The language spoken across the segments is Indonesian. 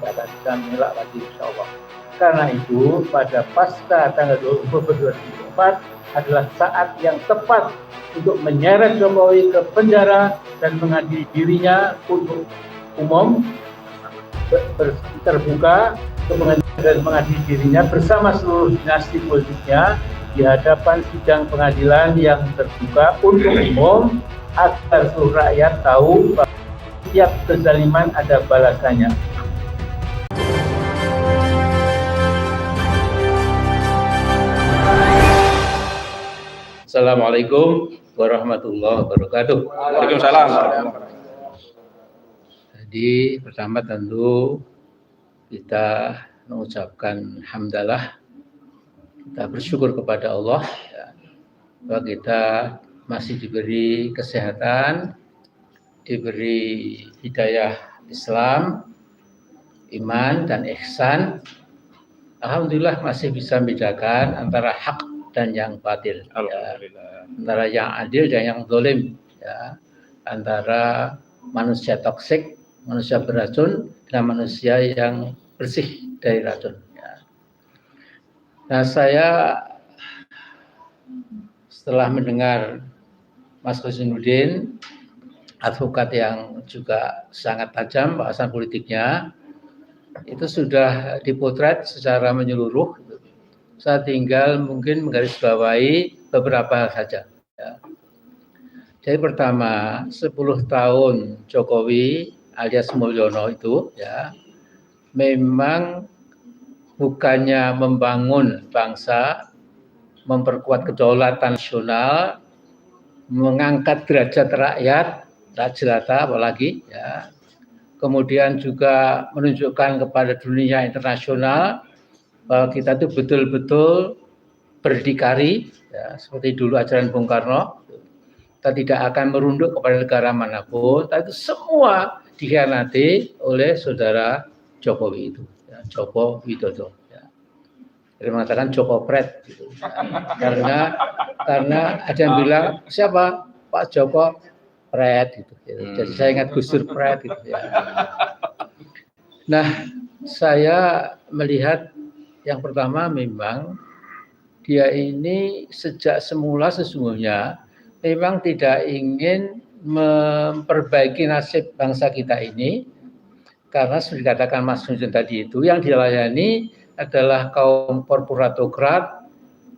tidak akan bisa mengelak lagi insya Allah. Karena itu pada pasca tanggal 20 Oktober 2004 adalah saat yang tepat untuk menyeret Jokowi ke penjara dan mengadili dirinya untuk umum terbuka dan mengadili dirinya bersama seluruh dinasti politiknya di hadapan sidang pengadilan yang terbuka untuk umum agar seluruh rakyat tahu bahwa setiap kezaliman ada balasannya. Assalamualaikum warahmatullahi wabarakatuh. Waalaikumsalam. Jadi pertama tentu kita mengucapkan hamdalah, kita bersyukur kepada Allah ya, bahwa kita masih diberi kesehatan, diberi hidayah Islam, iman dan ihsan. Alhamdulillah masih bisa membedakan antara hak dan yang batil, ya. Antara yang adil dan yang zalim, ya. Antara manusia toksik, manusia beracun, dan manusia yang bersih dari racun. Ya. Nah, saya setelah mendengar Mas Husnuddin, advokat yang juga sangat tajam bahasan politiknya, itu sudah dipotret secara menyeluruh. Saya tinggal mungkin menggarisbawahi beberapa hal saja. Ya. Jadi pertama, 10 tahun Jokowi alias Mulyono itu ya memang bukannya membangun bangsa, memperkuat kedaulatan nasional, mengangkat derajat rakyat, tak jelata apalagi ya. Kemudian juga menunjukkan kepada dunia internasional bahwa kita itu betul-betul berdikari, ya, seperti dulu ajaran Bung Karno. Kita tidak akan merunduk kepada negara manapun, tapi itu semua dikhianati oleh saudara Jokowi itu, ya, Joko Widodo. Ya. Jadi mengatakan Joko Pret, gitu. Karena ada yang bilang siapa Pak Joko Pret, gitu. Jadi saya ingat Gus Dur Pret, gitu. Ya. Nah, saya melihat yang pertama memang dia ini sejak semula sesungguhnya memang tidak ingin memperbaiki nasib bangsa kita ini, karena seperti dikatakan Mas Nujun tadi itu yang dilayani adalah kaum korporatokrat,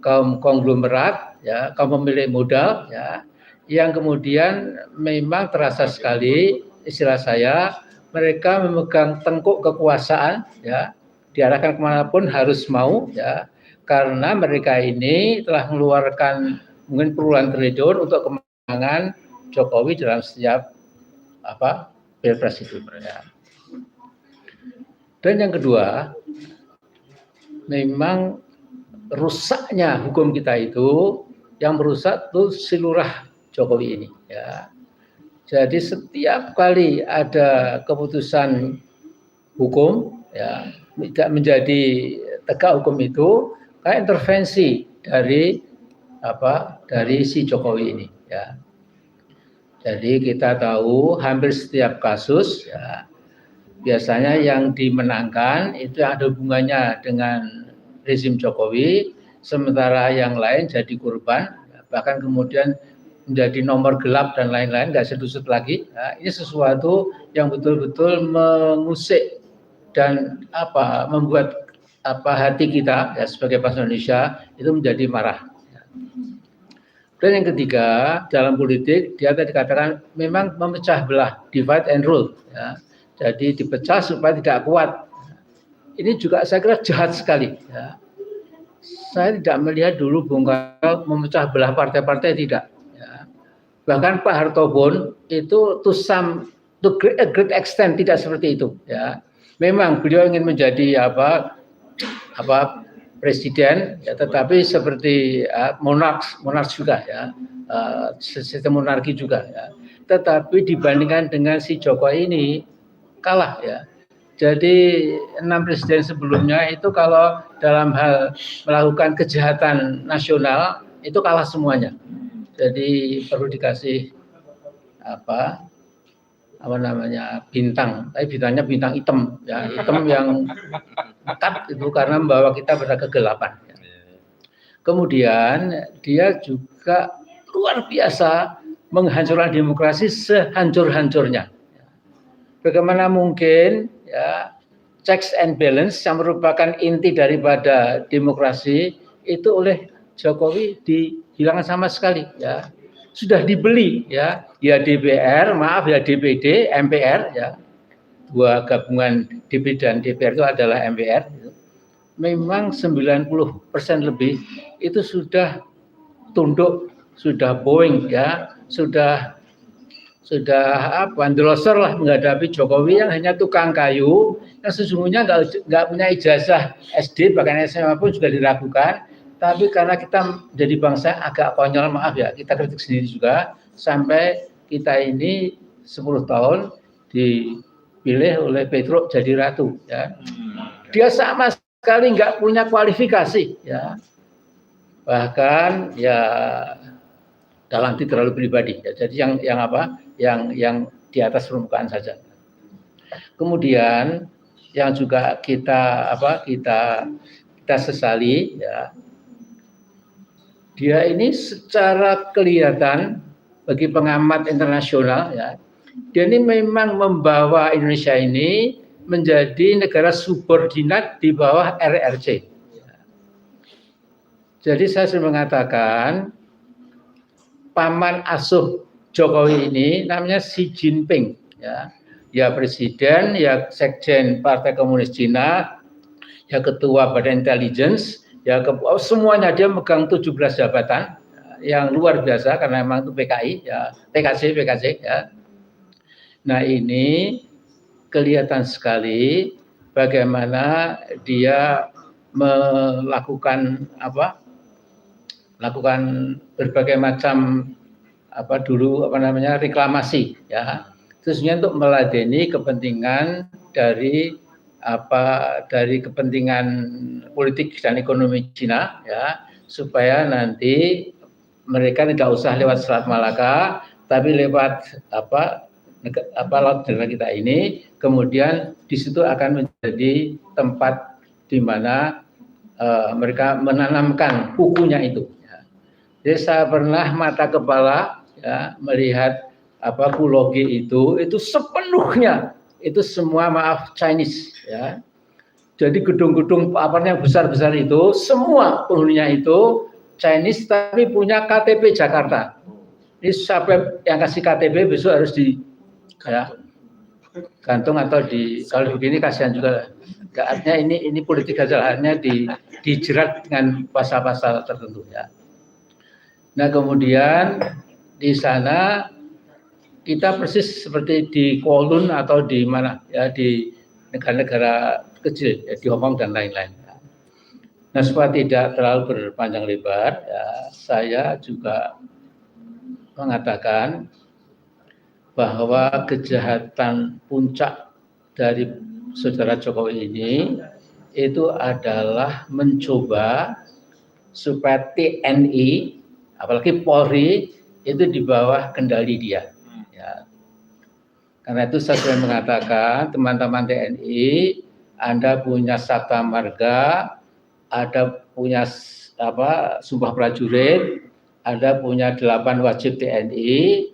kaum konglomerat, ya, kaum pemilik modal, ya, yang kemudian memang terasa sekali istilah saya mereka memegang tengkuk kekuasaan, ya, diarahkan kemanapun harus mau, ya, karena mereka ini telah mengeluarkan mungkin puluhan triliun untuk kemenangan Jokowi dalam setiap pilpres itu. Ya. Dan yang kedua, memang rusaknya hukum kita itu yang merusak itu si lurah Jokowi ini. Ya. Jadi setiap kali ada keputusan hukum, ya, tidak menjadi tegak hukum itu kayak intervensi dari si Jokowi ini, ya. Jadi kita tahu hampir setiap kasus, ya, biasanya yang dimenangkan itu ada hubungannya dengan rezim Jokowi, sementara yang lain jadi korban, bahkan kemudian menjadi nomor gelap dan lain-lain, nggak sedusut lagi. Nah, ini sesuatu yang betul-betul mengusik dan membuat hati kita ya sebagai bangsa Indonesia itu menjadi marah. Dan yang ketiga, dalam politik dia tadi dikatakan memang memecah belah, divide and rule, ya. Jadi dipecah supaya tidak kuat. Ini juga saya kira jahat sekali, ya. Saya tidak melihat dulu Bung Karno memecah belah partai-partai, tidak, ya. Bahkan Pak Hartogon itu to a great extent tidak seperti itu, ya. Memang beliau ingin menjadi presiden, ya, tetapi seperti monark juga, ya, sistem monarki juga, ya. Tetapi dibandingkan dengan si Jokowi ini kalah, ya. Jadi 6 presiden sebelumnya itu kalau dalam hal melakukan kejahatan nasional itu kalah semuanya. Jadi perlu dikasih bintang, tapi bintangnya bintang hitam, ya hitam yang pekat itu karena membawa kita pada kegelapan. Kemudian dia juga luar biasa menghancurkan demokrasi sehancur-hancurnya. Bagaimana mungkin ya checks and balance yang merupakan inti daripada demokrasi itu oleh Jokowi dihilangkan sama sekali ya. Sudah dibeli ya DPR, maaf ya DPD, MPR ya. Dua gabungan DPD dan DPR itu adalah MPR. Memang 90% lebih itu sudah tunduk, sudah bowing ya, sudah bandeloser lah menghadapi Jokowi yang hanya tukang kayu, yang sesungguhnya nggak punya ijazah SD, bahkan SMA pun juga diragukan. Tapi karena kita menjadi bangsa agak konyol, maaf ya, kita kritik sendiri juga, sampai kita ini 10 tahun dipilih oleh Petruk jadi ratu. Ya. Dia sama sekali nggak punya kualifikasi. Ya. Bahkan ya dalam arti terlalu pribadi. Ya. Jadi yang di atas permukaan saja. Kemudian yang juga kita sesali ya. Dia ini secara kelihatan bagi pengamat internasional ya, dia ini memang membawa Indonesia ini menjadi negara subordinat di bawah RRC. Jadi saya sudah mengatakan paman asuh Jokowi ini namanya Xi Jinping ya. Ya presiden, ya sekjen Partai Komunis Cina, ya ketua Badan Intelligence, ya semuanya dia megang 17 jabatan yang luar biasa karena memang itu PKI ya, PKC ya. Nah, ini kelihatan sekali bagaimana dia melakukan berbagai macam reklamasi ya. Khususnya untuk meladeni kepentingan dari kepentingan politik dan ekonomi Cina ya, supaya nanti mereka tidak usah lewat Selat Malaka tapi lewat laut negara kita ini, kemudian di situ akan menjadi tempat di mana mereka menanamkan kukunya itu ya. Jadi saya pernah mata kepala ya melihat Pulau G itu sepenuhnya itu semua Chinese ya. Jadi gedung-gedung yang besar-besar itu semua penghuninya itu Chinese tapi punya KTP Jakarta. Ini siapa yang kasih KTP besok harus gantung atau kalau begini kasihan juga. Artinya ini politik hasilnya dijerat dengan pasal-pasal tertentu ya. Nah kemudian di sana kita persis seperti di Kowloon atau di mana ya, di negara-negara kecil ya, di Hong Kong dan lain-lain. Nah supaya tidak terlalu berpanjang lebar ya, saya juga mengatakan bahwa kejahatan puncak dari saudara Jokowi ini itu adalah mencoba supaya TNI apalagi Polri itu di bawah kendali dia. Karena itu saya sudah mengatakan teman-teman TNI, Anda punya Sabta Marga, Anda punya Sumpah Prajurit, Anda punya 8 wajib TNI,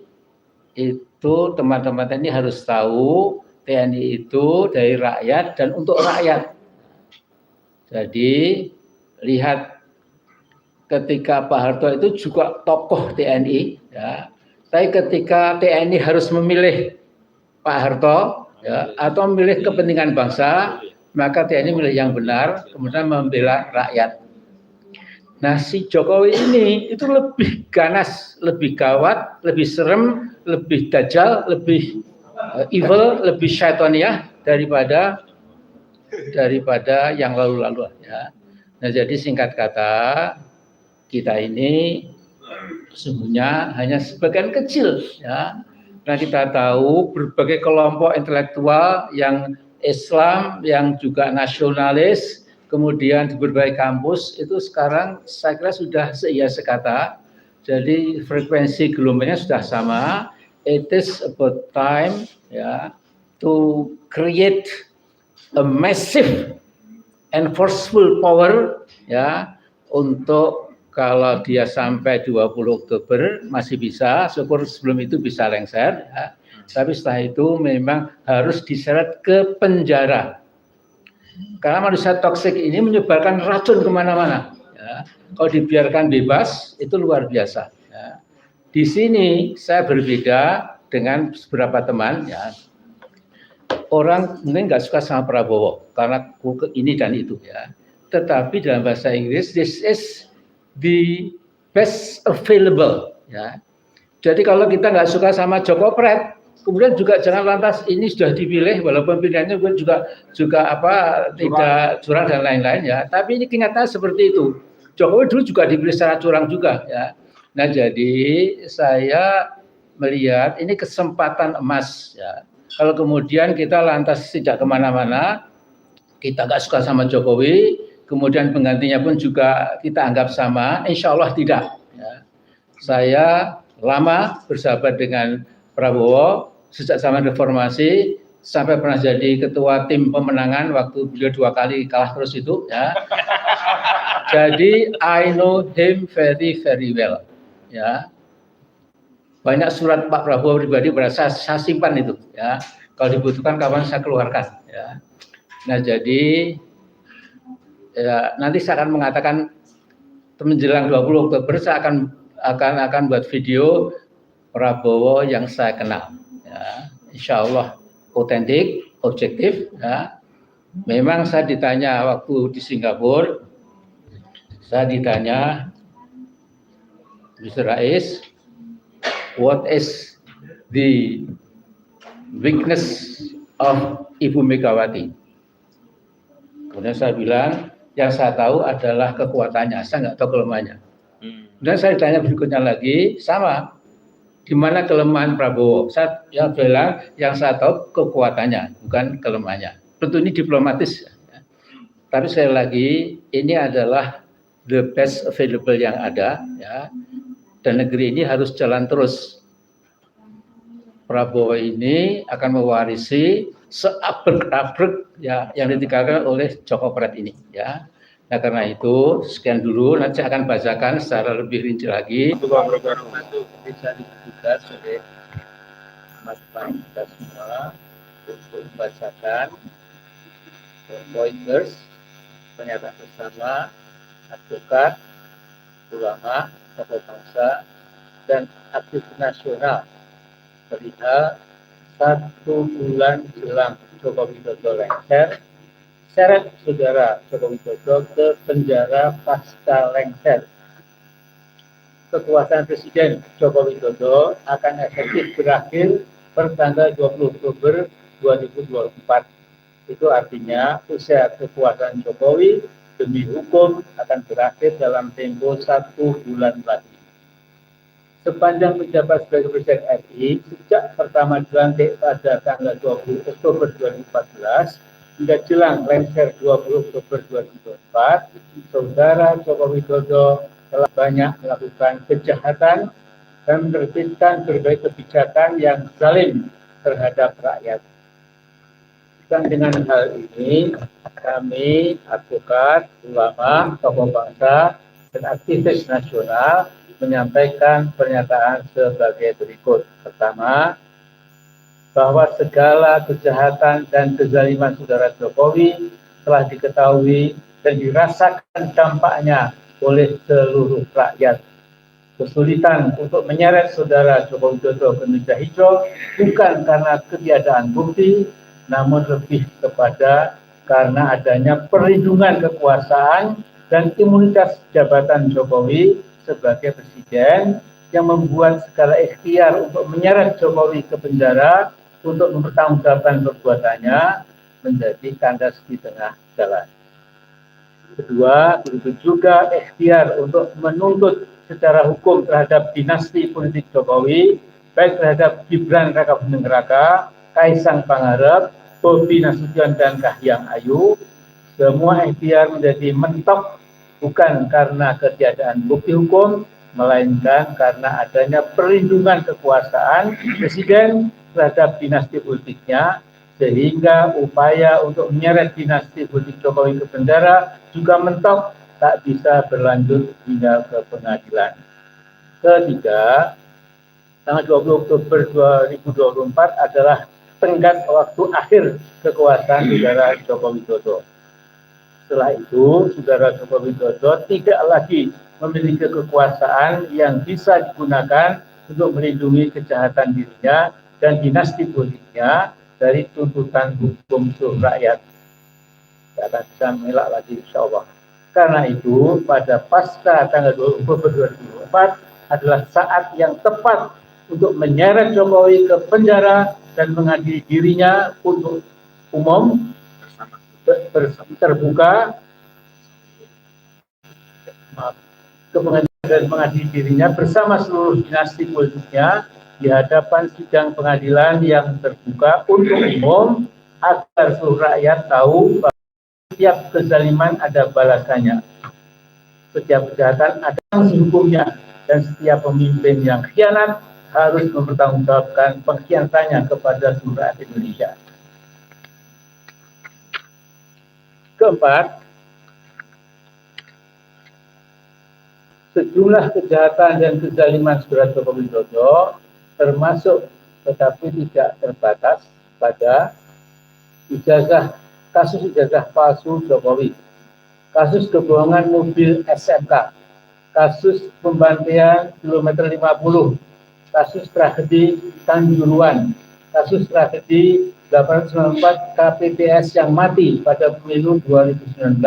itu teman-teman TNI harus tahu TNI itu dari rakyat dan untuk rakyat. Jadi lihat ketika Pak Harto itu juga tokoh TNI, ya. Tapi ketika TNI harus memilih Pak Harto ya, atau memilih kepentingan bangsa, maka TNI milih yang benar, kemudian membela rakyat. Nah si Jokowi ini itu lebih ganas, lebih gawat, lebih serem, lebih dajjal, lebih evil, lebih syaitoniah daripada yang lalu-lalu ya. Nah jadi singkat kata kita ini sesungguhnya hanya sebagian kecil ya. Nah kita tahu berbagai kelompok intelektual yang Islam, yang juga nasionalis, kemudian di berbagai kampus itu sekarang saya kira sudah seia sekata. Jadi frekuensi gelombangnya sudah sama. it is about time to create a massive and forceful power untuk kalau dia sampai 20 Oktober masih bisa, syukur sebelum itu bisa lengser, tapi setelah itu memang harus diseret ke penjara. Karena manusia toksik ini menyebarkan racun kemana-mana. Kalau dibiarkan bebas, itu luar biasa. Di sini saya berbeda dengan beberapa teman. Orang mungkin nggak suka sama Prabowo karena ini dan itu. Tetapi dalam bahasa Inggris, this is the best available. Jadi kalau kita nggak suka sama Joko Pret, kemudian juga jangan lantas ini sudah dipilih walaupun pilihannya juga tidak curang dan lain-lain tapi ini kenyataannya seperti itu. Jokowi dulu juga dipilih secara curang juga Nah jadi saya melihat ini kesempatan emas Kalau kemudian kita lantas tidak kemana-mana, kita nggak suka sama Jokowi, kemudian penggantinya pun juga kita anggap sama, insya Allah tidak. Saya lama bersahabat dengan Prabowo sejak zaman reformasi sampai pernah jadi ketua tim pemenangan waktu beliau 2 kali kalah terus itu Jadi I know him very very well Banyak surat Pak Prabowo pribadi berasa saya simpan itu Kalau dibutuhkan kapan saya keluarkan Nah jadi nanti saya akan mengatakan menjelang 20 Oktober saya akan buat video Prabowo yang saya kenal Insya Allah otentik, objektif Memang saya ditanya waktu di Singapura, saya ditanya, Mr. Rais, what is the weakness of Ibu Megawati? Kemudian saya bilang, yang saya tahu adalah kekuatannya, saya nggak tahu kelemahannya. Kemudian saya ditanya berikutnya lagi, sama, di mana kelemahan Prabowo? Saya bilang, yang saya tahu kekuatannya, bukan kelemahannya. Tentu ini diplomatis, tapi sekali lagi, ini adalah the best available yang ada, dan negeri ini harus jalan terus. Prabowo ini akan mewarisi seabrek-abrek yang ditinggalkan oleh Joko Pret ini. Nah karena itu sekian dulu, nanti saya akan bacakan secara lebih rinci lagi. Bisa dibuka oleh Mas kita semua untuk membacakan pointers pernyataan bersama advokat, ulama, tokoh bangsa, dan aktivis nasional perihal 1 bulan jelang Joko Widodo lengser, seret saudara Joko Widodo ke penjara pasca lengser. Kekuasaan Presiden Joko Widodo akan efektif berakhir pertanggal 20 Oktober 2024. Itu artinya usia kekuasaan Jokowi demi hukum akan berakhir dalam tempo 1 bulan lagi. Sepanjang menjabat sebagai Presiden RI, sejak pertama dilantik pada tanggal 20 Oktober 2014 hingga jelang lengser 20 Oktober 2024, saudara Joko Widodo telah banyak melakukan kejahatan dan menerbitkan berbagai kebijakan yang zalim terhadap rakyat. Dan dengan hal ini, kami, advokat, ulama, tokoh bangsa, dan aktivis nasional menyampaikan pernyataan sebagai berikut. Pertama, bahwa segala kejahatan dan kezaliman saudara Jokowi telah diketahui dan dirasakan dampaknya oleh seluruh rakyat. Kesulitan untuk menyeret saudara Joko Widodo ke meja hijau bukan karena ketiadaan bukti, namun lebih kepada karena adanya perlindungan kekuasaan dan imunitas jabatan Jokowi sebagai presiden yang membuat segala ikhtiar untuk menyeret Jokowi ke penjara untuk mempertanggungjawabkan perbuatannya menjadi kandas di tengah jalan. Kedua, begitu juga ikhtiar untuk menuntut secara hukum terhadap dinasti politik Jokowi, baik terhadap Gibran Rakabuming Raka, Kaisang Pangarep, Bobi Nasution, dan Kahiyang Ayu. Semua ikhtiar menjadi mentok bukan karena ketiadaan bukti hukum, melainkan karena adanya perlindungan kekuasaan presiden terhadap dinasti politiknya, sehingga upaya untuk menyeret dinasti politik Jokowi ke penjara juga mentok, tak bisa berlanjut hingga ke pengadilan. Ketiga, tanggal 20 Oktober 2024 adalah tenggat waktu akhir kekuasaan Saudara Joko Widodo. Setelah itu, Saudara Joko Widodo tidak lagi memiliki kekuasaan yang bisa digunakan untuk melindungi kejahatan dirinya dan dinasti politiknya dari tuntutan hukum seluruh rakyat. Tidak akan bisa mengelak lagi, insya Allah. Karena itu, pada pasca tanggal 20 Oktober 2024 adalah saat yang tepat untuk menyeret Jokowi ke penjara dan mengadili dirinya untuk umum terbuka ke pengadilan dan mengadili dirinya bersama seluruh dinasti politiknya di hadapan sidang pengadilan yang terbuka untuk umum agar seluruh rakyat tahu bahwa setiap kezaliman ada balasannya, setiap kejahatan ada sanksi hukumnya, dan setiap pemimpin yang khianat harus mempertanggungjawabkan pengkhianatannya kepada seluruh rakyat Indonesia. Keempat, sejumlah kejahatan dan kezaliman Saudara Joko Widodo termasuk tetapi tidak terbatas pada kasus ijazah palsu Jokowi, kasus kebohongan mobil SMK, kasus pembantaian kilometer 50, kasus tragedi Kanjuruhan, kasus tragedi 894 KPPS yang mati pada pemilu 2019,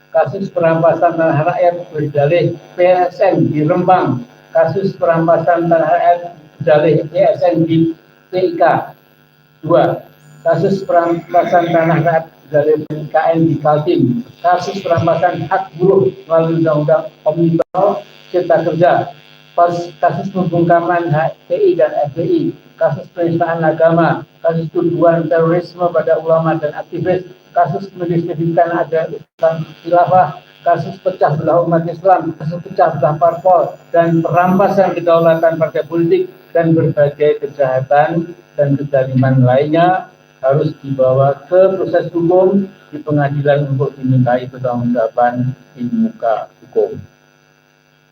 kasus perampasan tanah rakyat berdalih PSN di Rembang, kasus perampasan tanah rakyat berdalih PSN di TIK 2, kasus perampasan tanah rakyat berdalih PKN di Kaltim, kasus perampasan hak buruh melalui Undang-Undang Omnibus Cipta Kerja, kasus pembungkaman HTI dan FPI, kasus penistaan agama, kasus tuduhan terorisme pada ulama dan aktivis, kasus mendiskreditkan ajaran Islam khilafah, kasus pecah belah umat Islam, kasus pecah belah parpol, dan perampasan kedaulatan partai politik, dan berbagai kejahatan dan kezaliman lainnya harus dibawa ke proses hukum di pengadilan untuk dimintai pertanggungjawaban di muka hukum.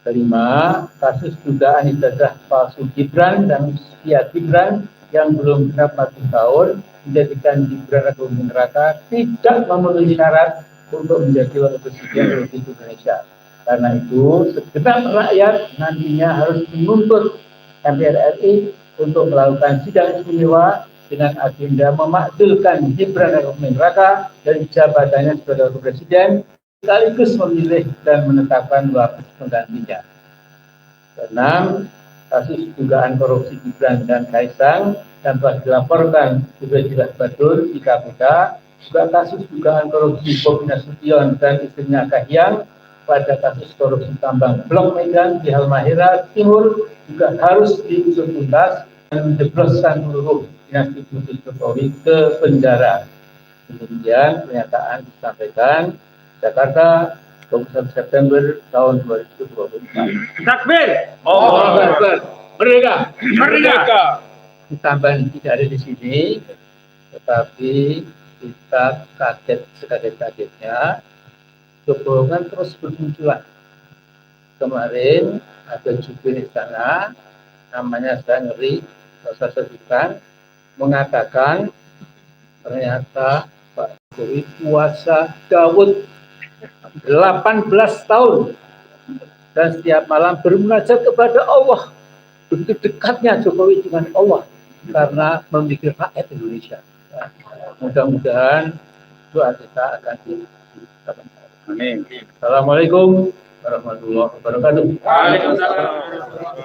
Kelima, kasus dugaan ijazah palsu Gibran dan Setia Gibran yang belum genap 40 tahun menjadikan Gibran atau buming raka tidak memenuhi syarat untuk menjadi wakil presiden Republik Indonesia. Karena itu, segenap rakyat nantinya harus menuntut MPR RI untuk melakukan sidang istimewa dengan agenda memakzulkan Gibran atau buming raka dari jabatannya sebagai wakil presiden, sekaligus memilih dan menetapkan wakil penggantinya. Keenam, kasus dugaan korupsi Gibran dan Kaisang yang telah dilaporkan sudah jelas betul di KPK, juga kasus dugaan korupsi Bobi Nasution dan istrinya Kahiyang pada kasus korupsi tambang Blok Medan di Halmahera Timur juga harus diusut tuntas dan menjebloskan seluruh dinasti politik Jokowi ke penjara. Demikian pernyataan disampaikan Jakarta 21 September tahun 2024. Takbir! Allahu Akbar. Merdeka! Merdeka! Ditambah tidak ada di sini, tetapi kita sekaget-kagetnya kebohongan terus bermunculan. Kemarin ada jubir istana, namanya saya ngeri, saya sebutkan, mengatakan ternyata Pak Jokowi puasa Daud 18 tahun dan setiap malam bermunajat kepada Allah. Begitu dekatnya Jokowi dengan Allah karena memikir rakyat Indonesia. Mudah-mudahan doa kita akan dikabulkan. Amin. Assalamualaikum warahmatullahi wabarakatuh. Waalaikumsalam.